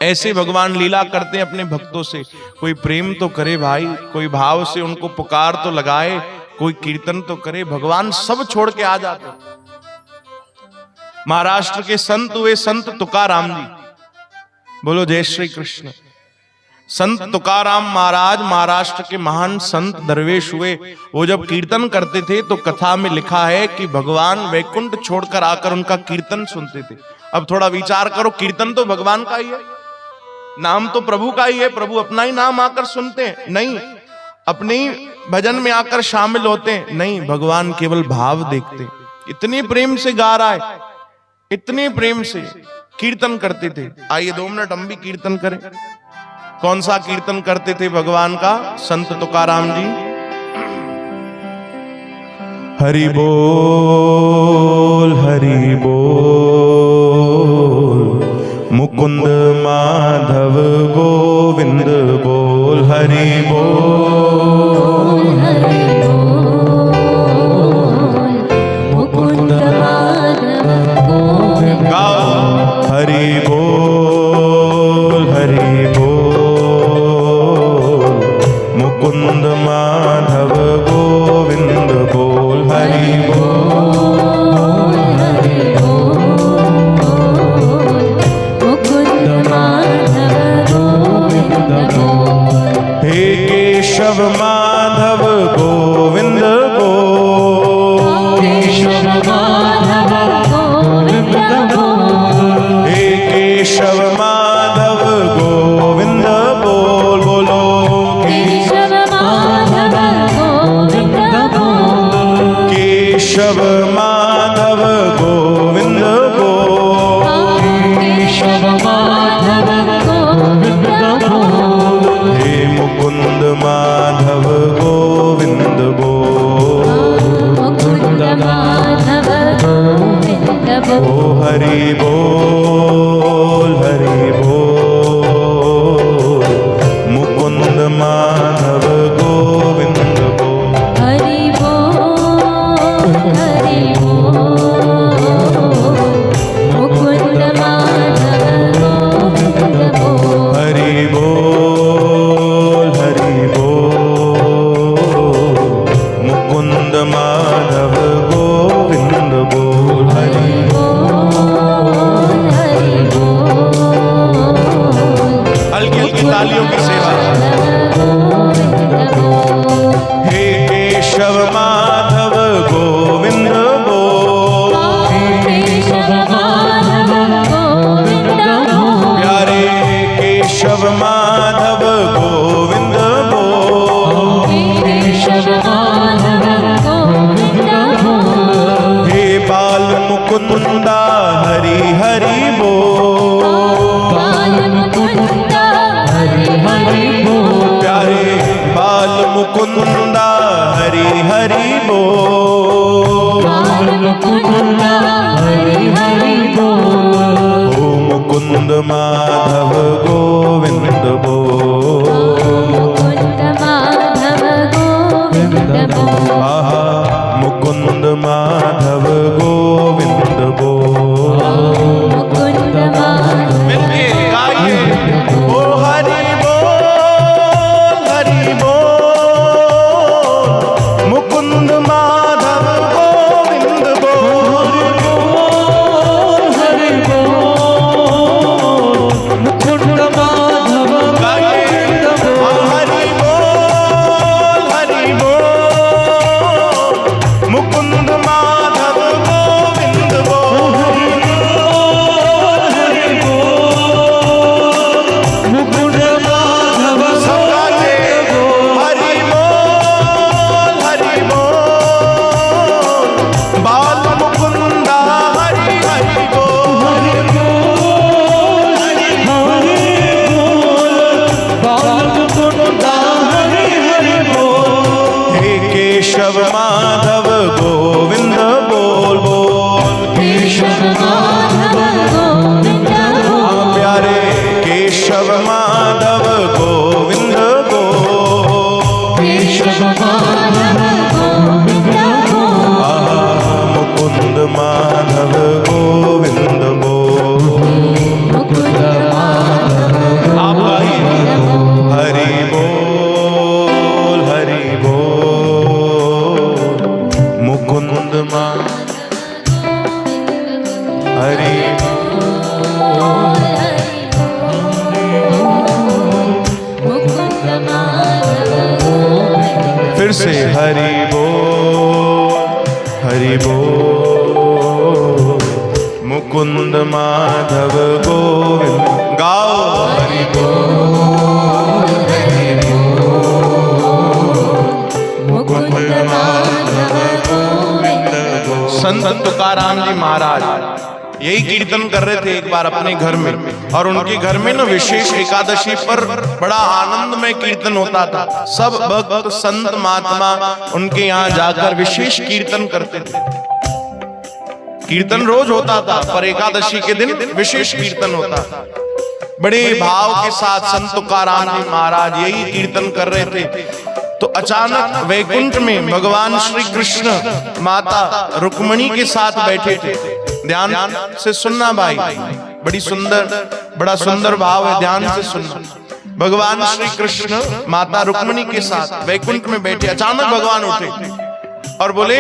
ऐसे भगवान लीला करते हैं अपने भक्तों से। कोई प्रेम तो करे भाई, कोई भाव से उनको पुकार तो लगाए, कोई कीर्तन तो करे। भगवान सब छोड़ के आ जाते। महाराष्ट्र के संत हुए संत तुकाराम जी, बोलो जय श्री कृष्ण। संत तुकाराम महाराज महाराष्ट्र के महान संत दरवेश हुए। वो जब कीर्तन करते थे तो कथा में लिखा है कि भगवान वैकुंठ छोड़कर आकर उनका कीर्तन सुनते थे। अब थोड़ा विचार करो, कीर्तन तो भगवान का ही है, नाम तो प्रभु का ही है, प्रभु अपना ही नाम आकर सुनते हैं? नहीं। अपने भजन में आकर शामिल होते हैं? नहीं। भगवान केवल भाव देखते। इतने प्रेम से गा रहा है, इतने प्रेम से कीर्तन करते थे। आइए 2 मिनट हम भी कीर्तन करें। कौन सा कीर्तन करते थे भगवान का संत तुकाराम जी? हरि बोल हरि बोल, मुकुंद माधव गोविंद बोल। हरि बोल हरि बोल, मुकुंद माधव गोविंद। हरि बोल हरि बोल, मुकुंद माधव गोविंद बोल। हरि बोल हरि बोल, मुकुंद माधव गोविंद बोल। हे केशव माधव गोविंद बोल, केशव माधव गोविंद बोल। हे केशव माधव गोविंद बोल, बोलो केशव माधव गोविंद बोल। केशव माधव गोविंद बोल, केशव माधव गोविंद बोल। हे मुकुंद माधव गोविंद बोल, मुकुंद माधव गोविंद बोल। ओ हरि बोल हरि बोल, मुकुंद माधव गोविंद बोल। हरि बोल हरि बोल, मुकुंद माधव गोविंद बोल। हरि बोल हरि बोल, मुकुंद माधव गोविंद बोल। हरि बोल हरि बोल, हल्की हल्की तालियों की सेवा। हे केशव माधव गोविंद बोल, केशव माधव गोविंद बोल। प्यारे केशव माधव गोविंद बोल, केशव माधव गोविंद बोल। हे बाल मुकुंदा हरि हरि बोल, बाल मुकुंदा हरि हरि बोल। प्यारे बाल मुकुंदा हरि हरि बोल, बाल मुकुंदा हरि हरि बोल। ओ मुकुंद माधव गोविंद बोल, मुकुंद माधव गोविंद बोल। आहा मुकुंद माधव गोविंद बोल, मुकुंद माधव। मिलके गाइए। ओ हरि बोल हरि बोल, मुकुंद माधव गोविंद बोल। हरि बोल मुकुंद माधव गोविंद बोल। हरि बोल हरि बोल, मुकुंद माधव गोविंद बोल। हरि बोल मुकुंद माधव गोविंद बोल। हरि बोल हरि बोल, बाल मुकुंदा हरि हरि बोल। हरि बोल बाल मुकुंदा हरि हरि बोल। हे केशव माधव गोविंद बोल, बोल केशव माधव गोविंद बोल। प्यारे केशव माधव गोविंद बोल, केशव माधव गोविंद बोल। आहा मुकुंद माधव गोविंद बोल, मुकुंद माधव फिर से हरि बोल मुकुंद माधव गोविंद। गाओ हरि बोल मुकुंद माधव गोविंद। संत तुकाराम जी महाराज यही कीर्तन कर रहे थे एक बार अपने घर में, और उनके घर में ना विशेष एकादशी पर बड़ा आनंदमय कीर्तन होता था। सब भक्त संत महात्मा उनके यहाँ जाकर विशेष कीर्तन करते थे। कीर्तन रोज होता था, पर एकादशी के दिन विशेष कीर्तन होता था। बड़े भाव के साथ संत तुकाराम जी महाराज यही कीर्तन कर रहे थे, तो अचानक वैकुंठ में भगवान श्री कृष्ण माता रुक्मणी के साथ बैठे थे। ध्यान से सुनना भाई, बड़ा सुंदर भाव है, ध्यान से सुनना। भगवान श्री कृष्ण माता रुक्मणी के साथ वैकुंठ में बैठे। अचानक भगवान उठे और बोले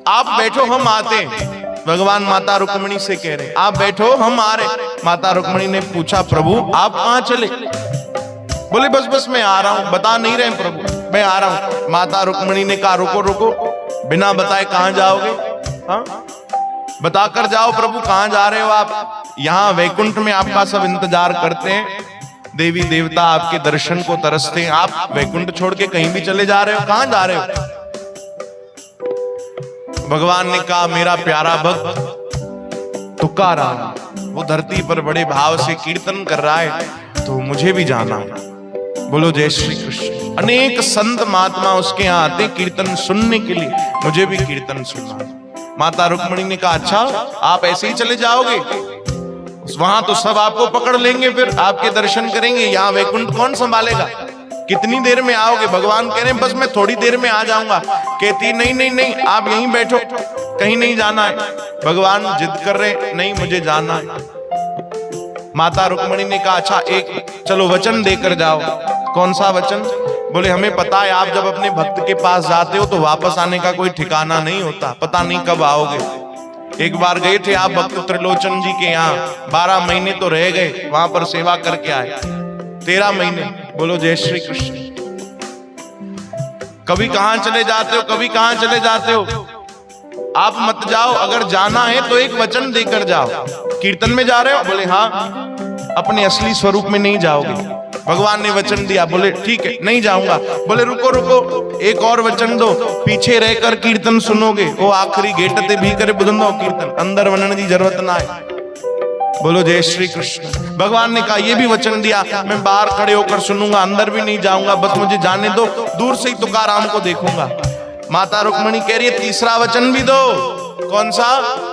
आप बैठो हम आते हैं। भगवान माता रुक्मणी से कह रहे आप बैठो हम आ रहे। माता रुक्मणी ने पूछा प्रभु आप कहां चले? बोले बस मैं आ रहा हूं। बता नहीं रहे प्रभु, मैं आ रहा हूं। माता रुक्मणी ने कहा रुको, बिना बताए कहां जाओगे? हाँ बताकर जाओ प्रभु, कहां जा रहे हो आप? यहाँ वैकुंठ में आपका सब इंतजार करते हैं, देवी देवता आपके दर्शन को तरसते हैं। आप वैकुंठ छोड़ के कहीं भी चले जा रहे हो, कहां जा रहे हो? भगवान ने कहा मेरा प्यारा भक्त तुकाराम वो धरती पर बड़े भाव से कीर्तन कर रहा है, तो मुझे भी जाना है। बोलो जय श्री कृष्ण। अनेक संत महात्मा उसके यहाँ आते कीर्तन सुनने के लिए, मुझे भी कीर्तन सुनना। माता रुक्मणी ने कहा अच्छा आप ऐसे ही चले जाओगे? वहां तो सब आपको पकड़ लेंगे, फिर आपके दर्शन करेंगे, यहाँ वैकुंठ कौन संभालेगा? कितनी देर में आओगे? भगवान कह रहे हैं बस मैं थोड़ी देर में आ जाऊंगा। कहती नहीं आप यहीं बैठो, कहीं नहीं जाना है। भगवान जिद कर रहे नहीं मुझे जाना है। माता रुक्मणी ने कहा अच्छा एक चलो वचन देकर जाओ। कौन सा वचन? बोले हमें पता है आप जब अपने भक्त के पास जाते हो तो वापस आने का कोई ठिकाना नहीं होता, पता नहीं कब आओगे। एक बार गए थे आप भक्त त्रिलोचन जी के यहाँ, 12 महीने तो रह गए, वहां पर सेवा करके आए। 13 महीने। बोलो जय श्री कृष्ण। कभी कहां चले जाते हो, कभी कहां चले जाते हो? आप मत जाओ, अगर जाना है तो एक वचन देकर जाओ। कीर्तन में जा रहे हो? बोले हाँ। अपने असली स्वरूप में नहीं जाओगे। भगवान ने वचन दिया, बोले ठीक है नहीं जाऊंगा। बोले रुको एक और वचन दो, पीछे रहकर कीर्तन सुनोगे। वो आखिरी गेट ते भी करे बुधंदो कीर्तन, अंदर वनन की जरूरत ना है। बोलो जय श्री कृष्ण। भगवान ने कहा ये भी वचन दिया, मैं बाहर खड़े होकर सुनूंगा, अंदर भी नहीं जाऊंगा, बस मुझे जाने दो, दूर से ही तुकाराम को देखूंगा। माता रुक्मणी कह रही है तीसरा वचन भी दो। कौन सा?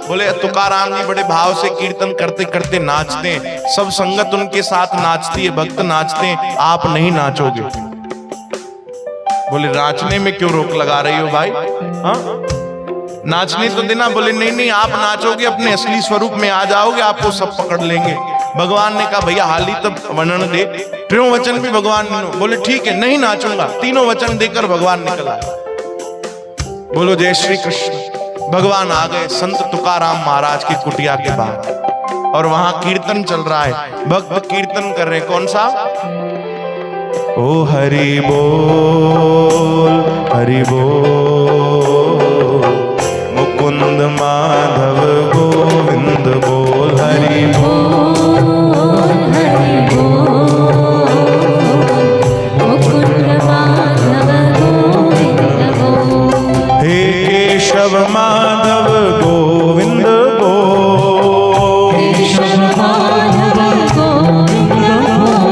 बोले तुकाराम जी बड़े भाव से कीर्तन करते करते नाचते हैं, सब संगत उनके साथ नाचती है, भक्त नाचते हैं, आप नहीं नाचोगे। बोले नाचने में क्यों रोक लगा रही हो भाई? हाँ नाचने तो देना। बोले नहीं आप नाचोगे, अपने असली स्वरूप में आ जाओगे, आपको सब पकड़ लेंगे। भगवान ने कहा भैया हाली तब वर्णन दे। 3 वचन भी भगवान ने। बोले ठीक है नहीं नाचूंगा। 3 वचन देकर भगवान निकल आए। बोलो जय श्री कृष्ण। भगवान आ गए संत तुकाराम महाराज की कुटिया के बाहर, और वहां कीर्तन चल रहा है, भक्त कीर्तन कर रहे। कौन सा? ओ हरि बोल मुकुंद माधव गोविंद बोल। हरि बोल मुकुंद माधव गोविंद बोल। हे केशव माधव गोविंद बोल।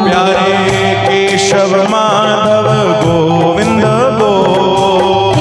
प्यारे केशव माधव गोविंद बोल।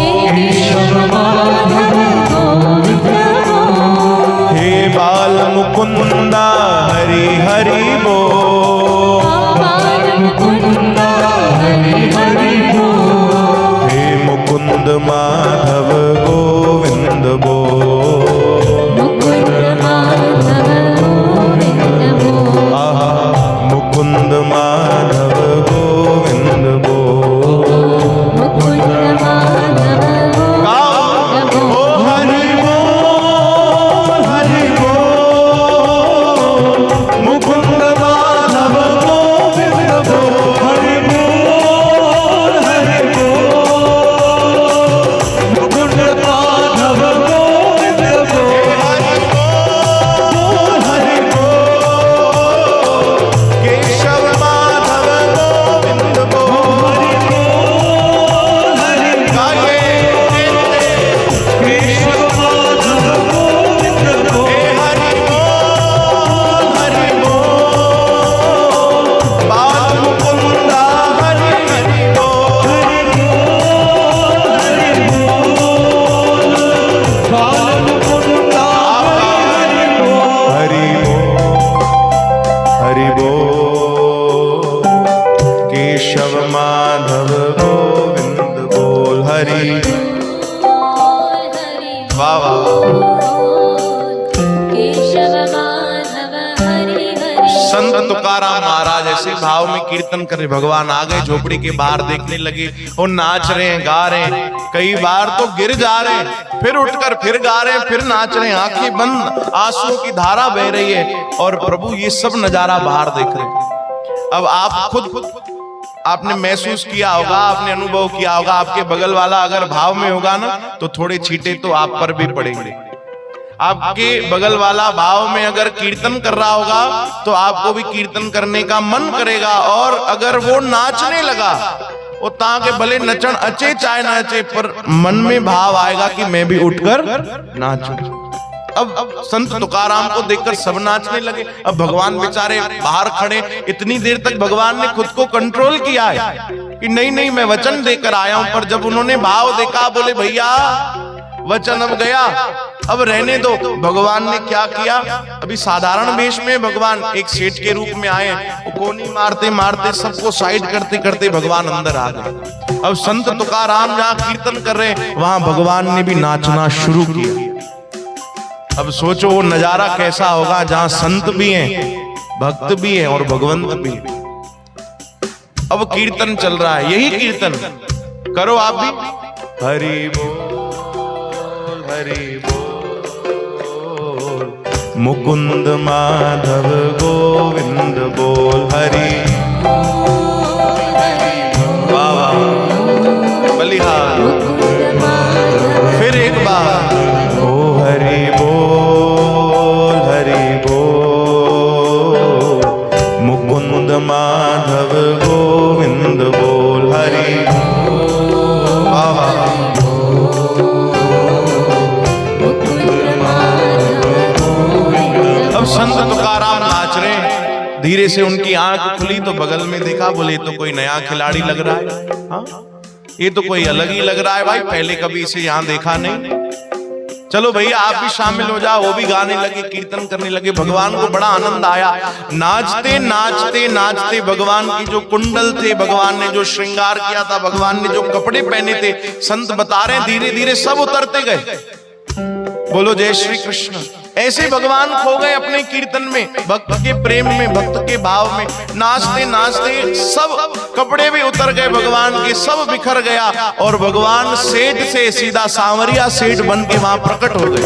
बोल, केशव माधव गोविंद बोल, हरि वाह वाह। संत तुकाराम महाराज ऐसे भाव में कीर्तन कर रहे, भगवान आ गए, झोपड़ी के बाहर देखने लगे और नाच रहे हैं, गा रहे हैं, कई बार तो गिर जा रहे हैं, फिर उठकर फिर गा रहे हैं, फिर नाच रहे हैं, आंखें बंद, आंसुओं की धारा बह रही है और प्रभु ये सब नजारा बाहर देख रहे हैं। अब आप खुद आपने महसूस किया होगा, आपने अनुभव किया होगा, आपके बगल वाला अगर भाव में होगा ना तो थोड़े छींटे तो आप पर भी पड़ेंगे। आपके बगल वाला भाव में अगर कीर्तन कर रहा होगा तो आपको भी कीर्तन करने का मन करेगा, और अगर वो नाचने लगा वो ताके भले नचन अचे चाहे ना अचे, पर मन में भाव आएगा कि मैं भी उठकर नाचूं। अब संत तुकाराम को देखकर सब नाचने लगे। अब भगवान बेचारे बाहर खड़े, इतनी देर तक भगवान ने खुद को कंट्रोल किया है कि नहीं नहीं मैं वचन देकर आया हूं, पर जब उन्होंने भाव देखा बोले भैया वचन अब गया, अब रहने दो। भगवान ने क्या किया, अभी साधारण वेश में भगवान एक सेठ के रूप में आए, वो कोनी मारते मारते सबको साइड करते करते भगवान अंदर आ गए। अब संत तुकाराम जहां कीर्तन कर रहे हैं वहां भगवान ने भी नाचना शुरू किया। अब सोचो वो नजारा कैसा होगा जहां संत भी हैं, भक्त भी हैं और भगवंत भी हैं। अब कीर्तन चल रहा है, यही कीर्तन करो आप भी, हरि बोल हरि बोल, मुकुंद माधव गोविंद बोल, हरि वाह वाह बलिहार। फिर एक बार ओ हरि बोल हरि बोल, मुकुंद माधव गोविंद बोल, हरि वाह वाह। अब संत तुकाराम नाच रहे हैं, धीरे से उनकी आंख खुली तो बगल में देखा, बोले तो कोई नया खिलाड़ी लग रहा है, हाँ ये तो कोई अलग ही लग रहा है भाई, पहले कभी इसे यहां देखा नहीं। चलो भैया आप भी शामिल हो जाओ। वो भी गाने लगे, कीर्तन करने लगे। भगवान को बड़ा आनंद आया। नाचते नाचते नाचते भगवान की जो कुंडल थे, भगवान ने जो श्रृंगार किया था, भगवान ने जो कपड़े पहने थे, संत बता रहे हैं धीरे धीरे सब उतरते गए। बोलो जय श्री कृष्ण। ऐसे भगवान खो गए अपने कीर्तन में, भक्त के प्रेम में, भक्त के भाव में। नाचते नाचते सब कपड़े भी उतर गए भगवान के, सब बिखर गया और भगवान सेठ से सीधा सांवरिया सेठ बन के वहां प्रकट हो गए।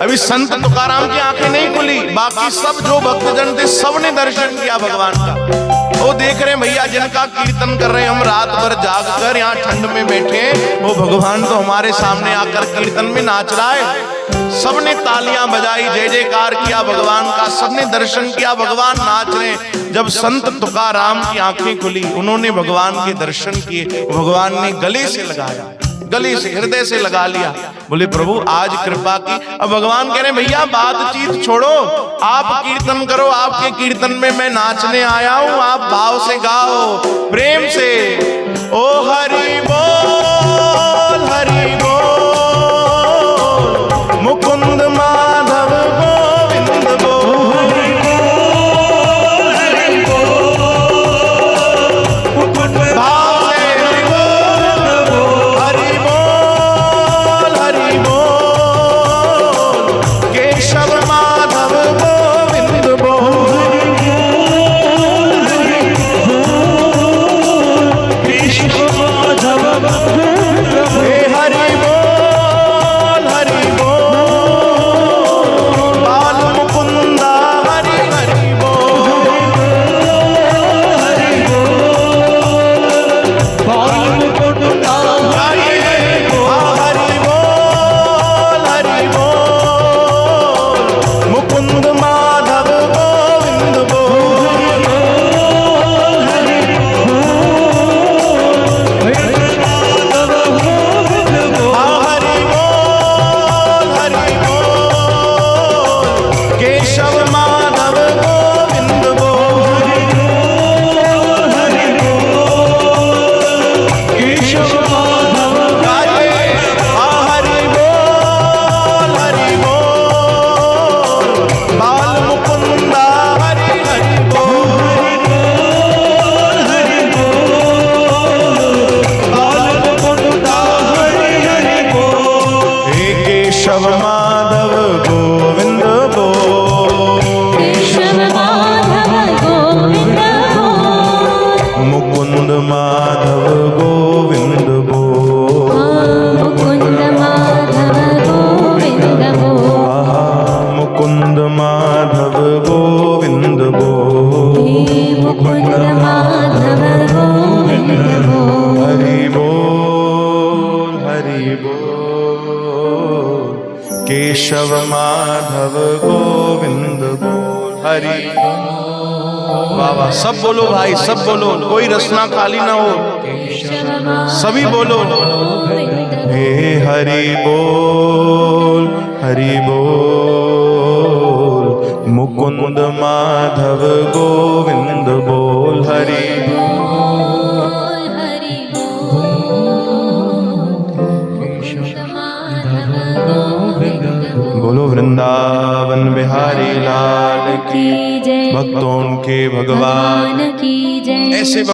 अभी संत तुकाराम की आंखें नहीं खुली, बाकी सब जो भक्तजन थे सबने दर्शन किया भगवान का। वो देख रहे भैया जिनका कीर्तन कर रहे हैं, हम रात भर जाग कर यहाँ ठंड में बैठे, वो भगवान तो हमारे सामने आकर कीर्तन में नाच रहा है। सबने तालियां बजाई, जय जयकार किया भगवान का, सबने दर्शन किया, भगवान नाच रहे। जब संत तुकाराम की आंखें खुली, उन्होंने भगवान के दर्शन किए, भगवान ने गले से लगाया, गले से हृदय से लगा लिया। बोले प्रभु आज कृपा की। अब भगवान कह रहे भैया बातचीत छोड़ो, आप कीर्तन करो, आपके कीर्तन में मैं नाचने आया हूं, आप भाव से गाओ, प्रेम से। ओ हरि बोल हरि बोल, मुकुंद माधव गोविंद बोल, हरि बोल भाव से हरि बोल, हरि बोल हरि बोल, केशव माधव गोविंद बोल, केशव माधव वाह वाह, सब बोलो भाई, सब बोलो, कोई रसना खाली ना हो, सभी बोलो। हे हरि बोल, हरि बोल, मुकुंद माधव गोविंद बोल, हरि बोल, हरि बोल, बोलो वृंदावन बिहारी लाल की, जय, भक्तों के भगवान की जय। ऐसे